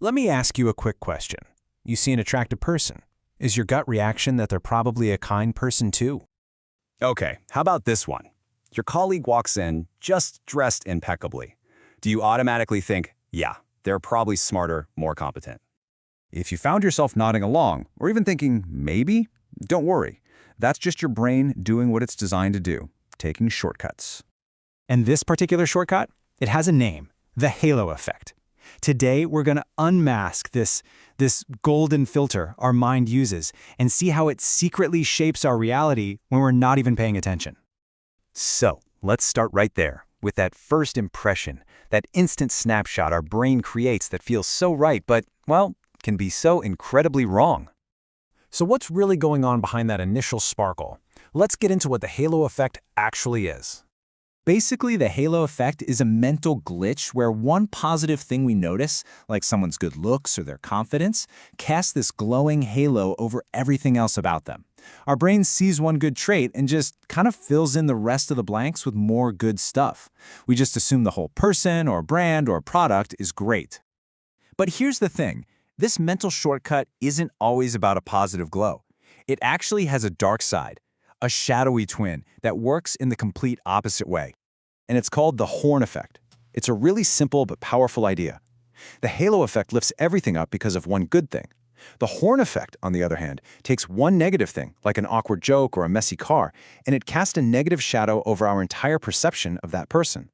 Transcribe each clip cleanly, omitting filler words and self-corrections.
Let me ask you a quick question. You see an attractive person. Is your gut reaction that they're probably a kind person too? Okay, how about this one? Your colleague walks in, just dressed impeccably. Do you automatically think, yeah, they're probably smarter, more competent? If you found yourself nodding along, or even thinking, maybe, don't worry. That's just your brain doing what it's designed to do, taking shortcuts. And this particular shortcut? It has a name, the halo effect. Today, we're going to unmask this golden filter our mind uses and see how it secretly shapes our reality when we're not even paying attention. So, let's start right there, with that first impression, that instant snapshot our brain creates that feels so right but, well, can be so incredibly wrong. So what's really going on behind that initial sparkle? Let's get into what the halo effect actually is. Basically, the halo effect is a mental glitch where one positive thing we notice, like someone's good looks or their confidence, casts this glowing halo over everything else about them. Our brain sees one good trait and just kind of fills in the rest of the blanks with more good stuff. We just assume the whole person or brand or product is great. But here's the thing. This mental shortcut isn't always about a positive glow. It actually has a dark side, a shadowy twin that works in the complete opposite way. And it's called the horn effect. It's a really simple but powerful idea. The halo effect lifts everything up because of one good thing. The horn effect, on the other hand, takes one negative thing, like an awkward joke or a messy car, and it casts a negative shadow over our entire perception of that person.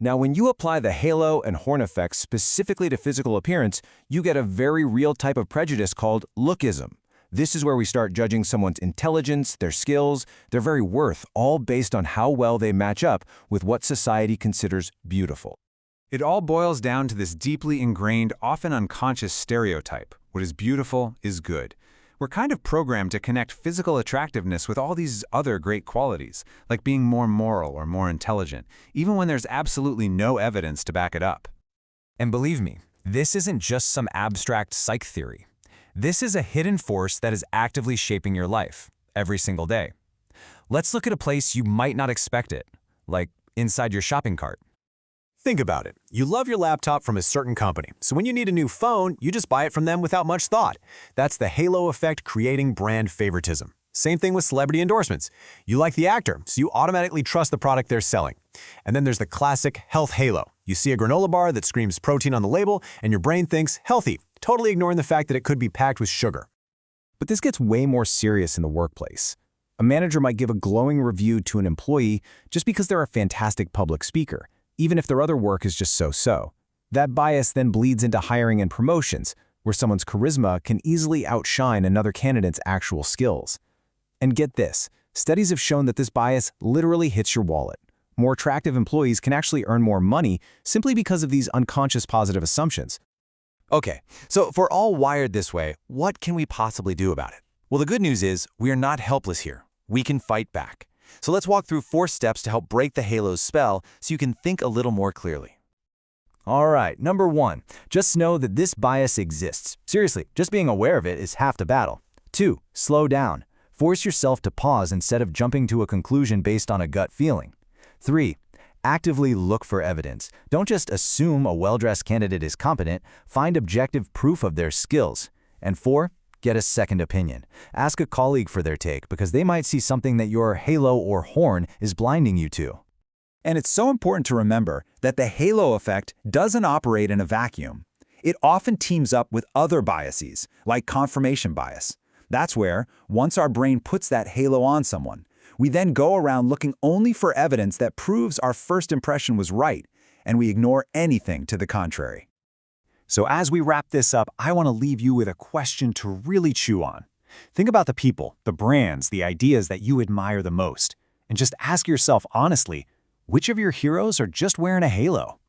Now, when you apply the halo and horn effects specifically to physical appearance, you get a very real type of prejudice called lookism. This is where we start judging someone's intelligence, their skills, their very worth, all based on how well they match up with what society considers beautiful. It all boils down to this deeply ingrained, often unconscious stereotype. What is beautiful is good. We're kind of programmed to connect physical attractiveness with all these other great qualities, like being more moral or more intelligent, even when there's absolutely no evidence to back it up. And believe me, this isn't just some abstract psych theory. This is a hidden force that is actively shaping your life, every single day. Let's look at a place you might not expect it, like inside your shopping cart. Think about it. You love your laptop from a certain company, so when you need a new phone, you just buy it from them without much thought. That's the halo effect creating brand favoritism. Same thing with celebrity endorsements. You like the actor, so you automatically trust the product they're selling. And then there's the classic health halo. You see a granola bar that screams protein on the label, and your brain thinks healthy, totally ignoring the fact that it could be packed with sugar. But this gets way more serious in the workplace. A manager might give a glowing review to an employee just because they're a fantastic public speaker, even if their other work is just so-so. That bias then bleeds into hiring and promotions, where someone's charisma can easily outshine another candidate's actual skills. And get this, studies have shown that this bias literally hits your wallet. More attractive employees can actually earn more money simply because of these unconscious positive assumptions. Okay, so if we're all wired this way, what can we possibly do about it? Well, the good news is we are not helpless here. We can fight back. So let's walk through 4 steps to help break the halo's spell so you can think a little more clearly. All right, number 1, just know that this bias exists. Seriously, just being aware of it is half the battle. 2, slow down. Force yourself to pause instead of jumping to a conclusion based on a gut feeling. 3, actively look for evidence. Don't just assume a well-dressed candidate is competent, find objective proof of their skills. And 4, get a second opinion. Ask a colleague for their take because they might see something that your halo or horn is blinding you to. And it's so important to remember that the halo effect doesn't operate in a vacuum. It often teams up with other biases, like confirmation bias. That's where, once our brain puts that halo on someone, we then go around looking only for evidence that proves our first impression was right, and we ignore anything to the contrary. So as we wrap this up, I want to leave you with a question to really chew on. Think about the people, the brands, the ideas that you admire the most, and just ask yourself honestly, which of your heroes are just wearing a halo?